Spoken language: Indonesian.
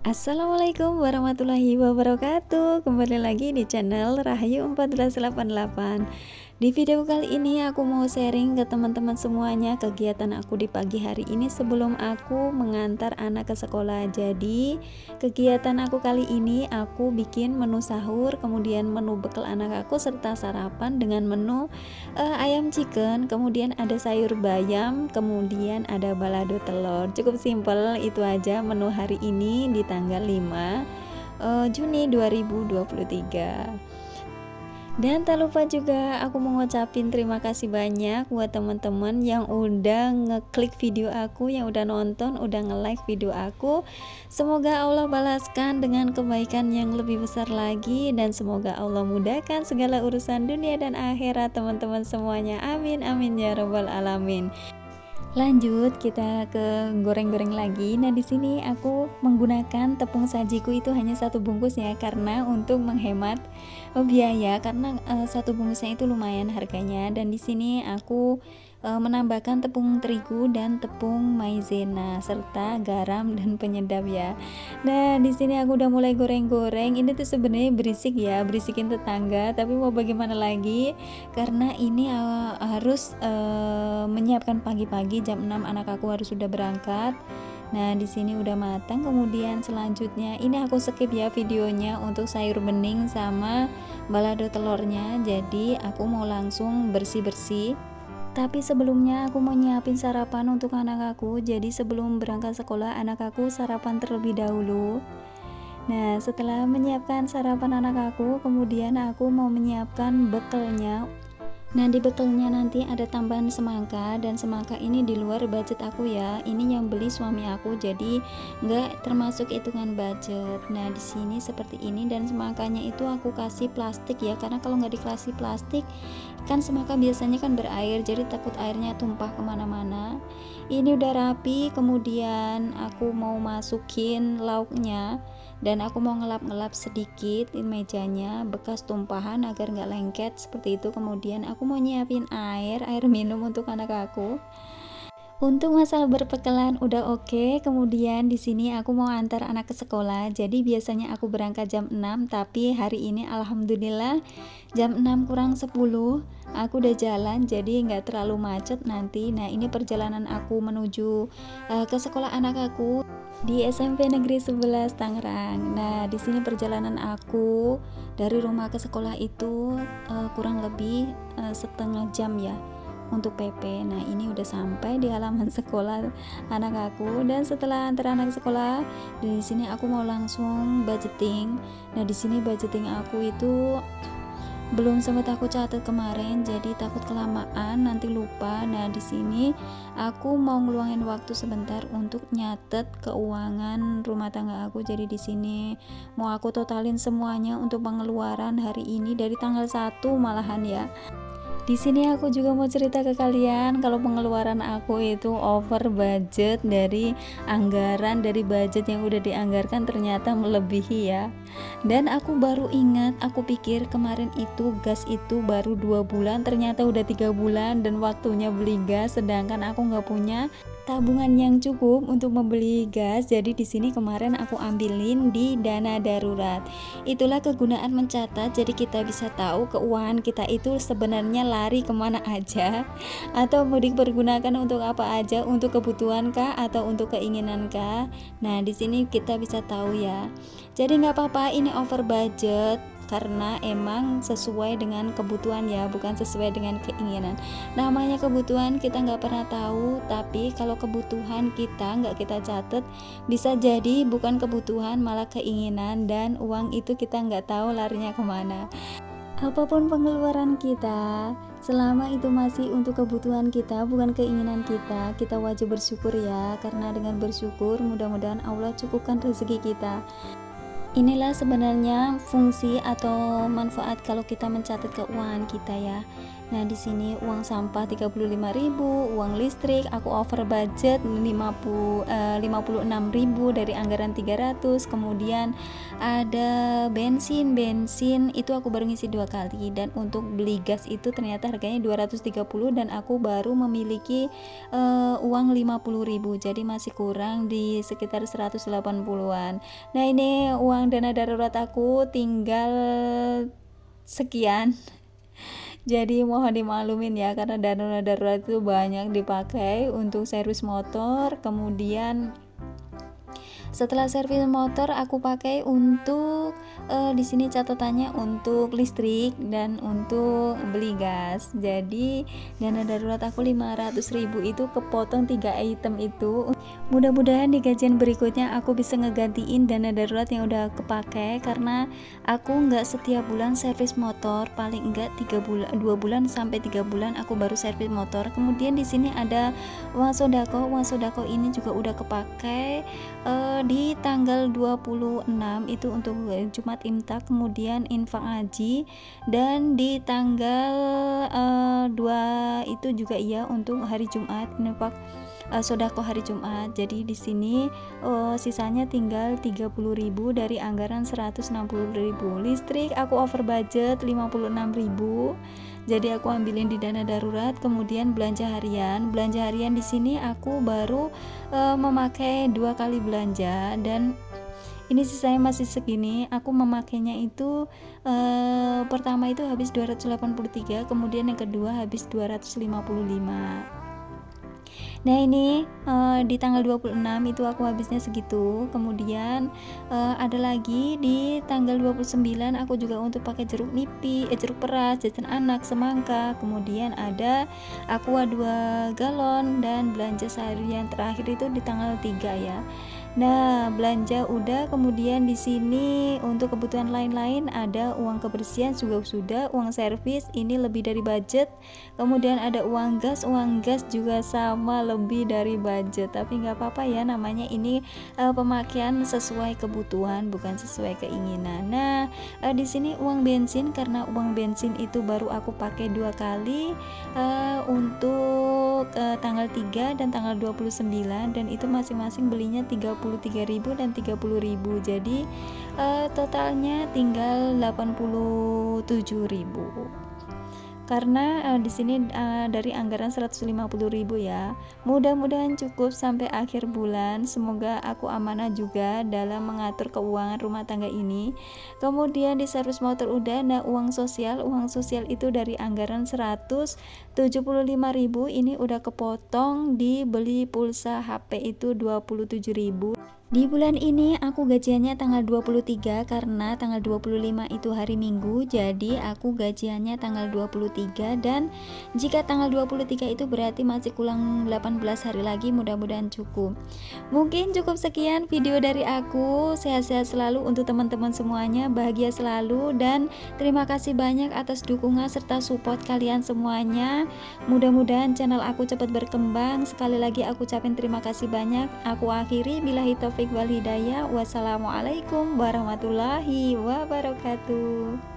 Assalamualaikum warahmatullahi wabarakatuh. Kembali lagi di channel Rahayu 1488. Di video kali ini aku mau sharing ke teman-teman semuanya kegiatan aku di pagi hari ini sebelum aku mengantar anak ke sekolah. Jadi kegiatan aku kali ini aku bikin menu sahur, kemudian menu bekal anak aku serta sarapan dengan menu ayam chicken, kemudian ada sayur bayam, kemudian ada balado telur. Cukup simple, itu aja menu hari ini di tanggal 5 Juni 2023. Dan tak lupa juga aku mau ngucapin terima kasih banyak buat teman-teman yang udah ngeklik video aku, yang udah nonton, udah nge-like video aku. Semoga Allah balaskan dengan kebaikan yang lebih besar lagi, dan semoga Allah mudahkan segala urusan dunia dan akhirat teman-teman semuanya. Amin amin ya rabbal alamin. Lanjut kita ke goreng-goreng lagi. Nah, di sini aku menggunakan tepung sajiku itu hanya satu bungkus ya, karena untuk menghemat biaya, karena satu bungkusnya itu lumayan harganya. Dan di sini aku menambahkan tepung terigu dan tepung maizena serta garam dan penyedap ya. Nah, di sini aku udah mulai goreng-goreng. Ini tuh sebenarnya berisik ya, berisikin tetangga, tapi mau bagaimana lagi? Karena ini harus menyiapkan pagi-pagi jam 6 anak aku harus sudah berangkat. Nah, di sini udah matang. Kemudian selanjutnya ini aku skip ya videonya untuk sayur bening sama balado telurnya. Jadi aku mau langsung bersih-bersih. Tapi sebelumnya aku mau nyiapin sarapan untuk anak aku. Jadi sebelum berangkat sekolah anak aku sarapan terlebih dahulu. Nah, setelah menyiapkan sarapan anak aku, kemudian aku mau menyiapkan bekalnya. Nah, di bekalnya nanti ada tambahan semangka, dan semangka ini di luar budget aku ya. Ini yang beli suami aku, jadi nggak termasuk hitungan budget. Nah, di sini seperti ini, dan semangkanya itu aku kasih plastik ya, karena kalau nggak dikasih plastik kan semangka biasanya kan berair, jadi takut airnya tumpah kemana-mana. Ini udah rapi, kemudian aku mau masukin lauknya, dan aku mau ngelap-ngelap sedikit di mejanya bekas tumpahan agar nggak lengket seperti itu. Kemudian aku mau nyiapin air minum untuk anak aku. Untuk masalah berbekalan udah oke. Kemudian di sini aku mau antar anak ke sekolah. Jadi biasanya aku berangkat jam 6, tapi hari ini alhamdulillah jam 6 kurang 10 aku udah jalan, jadi nggak terlalu macet nanti. Nah, ini perjalanan aku menuju ke sekolah anak aku di SMP Negeri 11 Tangerang. Nah, di sini perjalanan aku dari rumah ke sekolah itu kurang lebih setengah jam ya untuk PP. Nah, ini udah sampai di halaman sekolah anak aku, dan setelah antar anak sekolah, di sini aku mau langsung budgeting. Nah, di sini budgeting aku itu belum sempat aku catat kemarin, jadi takut kelamaan nanti lupa. Nah, di sini aku mau ngeluangin waktu sebentar untuk nyatet keuangan rumah tangga aku. Jadi di sini mau aku totalin semuanya untuk pengeluaran hari ini dari tanggal 1 malahan ya. Di sini aku juga mau cerita ke kalian kalau pengeluaran aku itu over budget, dari anggaran, dari budget yang udah dianggarkan ternyata melebihi ya. Dan aku baru ingat, aku pikir kemarin itu gas itu baru 2 bulan, ternyata udah 3 bulan dan waktunya beli gas, sedangkan aku nggak punya tabungan yang cukup untuk membeli gas. Jadi di sini kemarin aku ambilin di dana darurat. Itulah kegunaan mencatat, jadi kita bisa tahu keuangan kita itu sebenarnya lari kemana aja, atau mau dipergunakan untuk apa aja, untuk kebutuhan kah atau untuk keinginan kah. Nah, di sini kita bisa tahu ya. Jadi nggak apa-apa ini over budget, karena emang sesuai dengan kebutuhan ya, bukan sesuai dengan keinginan. Namanya kebutuhan kita nggak pernah tahu, tapi kalau kebutuhan kita nggak kita catat, bisa jadi bukan kebutuhan malah keinginan, dan uang itu kita nggak tahu larinya kemana. Apapun pengeluaran kita, selama itu masih untuk kebutuhan kita, bukan keinginan kita, kita wajib bersyukur ya, karena dengan bersyukur mudah-mudahan Allah cukupkan rezeki kita. Inilah sebenarnya fungsi atau manfaat kalau kita mencatat keuangan kita ya. Nah, di sini uang sampah 35.000, uang listrik aku over budget 56.000 dari anggaran 300. Kemudian ada bensin itu aku baru ngisi 2 kali, dan untuk beli gas itu ternyata harganya 230 dan aku baru memiliki uang 50.000, jadi masih kurang di sekitar 180-an. Nah, ini uang dana darurat aku tinggal sekian. Jadi mohon dimaklumin ya, karena dana darurat itu banyak dipakai untuk servis motor. Kemudian setelah servis motor aku pakai untuk di sini catatannya untuk listrik dan untuk beli gas. Jadi dana darurat aku 500.000 itu kepotong 3 item itu. Mudah-mudahan di gajian berikutnya aku bisa ngegantiin dana darurat yang udah kepake, karena aku nggak setiap bulan servis motor, paling enggak 2 bulan sampai 3 bulan aku baru servis motor. Kemudian di sini ada uang sodako ini juga udah kepake di tanggal 26 itu untuk Jumat Imtak, kemudian infak haji, dan di tanggal 2 itu juga iya untuk hari Jumat infak sodako hari Jumat. Jadi di sini sisanya tinggal 30.000 dari anggaran 160.000. Listrik aku over budget 56.000. Jadi aku ambilin di dana darurat. Kemudian belanja harian di sini aku baru memakai 2 kali belanja, dan ini sisanya masih segini. Aku memakainya itu pertama itu habis 283, kemudian yang kedua habis 255. Nah, ini di tanggal 26 itu aku habisnya segitu. Kemudian ada lagi di tanggal 29 aku juga untuk pakai jeruk nipis, jeruk peras, jajan anak, semangka. Kemudian ada aqua 2 galon, dan belanja seharian terakhir itu di tanggal 3 ya. Nah, belanja udah. Kemudian di sini untuk kebutuhan lain-lain ada uang kebersihan juga sudah, uang servis ini lebih dari budget. Kemudian ada uang gas juga sama lebih dari budget, tapi nggak apa-apa ya, namanya ini pemakaian sesuai kebutuhan bukan sesuai keinginan. Nah, di sini uang bensin, karena uang bensin itu baru aku pakai 2 kali untuk tanggal 3 dan tanggal 29, dan itu masing-masing belinya 33.000 dan 30.000. Jadi totalnya tinggal 87.000. Karena di sini dari anggaran 150.000 ya. Mudah-mudahan cukup sampai akhir bulan. Semoga aku amanah juga dalam mengatur keuangan rumah tangga ini. Kemudian di servis motor udah. Nah, uang sosial itu dari anggaran 175.000 ini udah kepotong di beli pulsa HP itu 27.000. Di bulan ini aku gajiannya tanggal 23, karena tanggal 25 itu hari Minggu, jadi aku gajiannya tanggal 23, dan jika tanggal 23 itu berarti masih kurang 18 hari lagi. Mudah-mudahan cukup. Mungkin cukup sekian video dari aku. Sehat-sehat selalu untuk teman-teman semuanya, bahagia selalu, dan terima kasih banyak atas dukungan serta support kalian semuanya. Mudah-mudahan channel aku cepat berkembang. Sekali lagi aku ucapin terima kasih banyak. Aku akhiri, billahi taufik wal hidayah. Wassalamualaikum warahmatullahi wabarakatuh.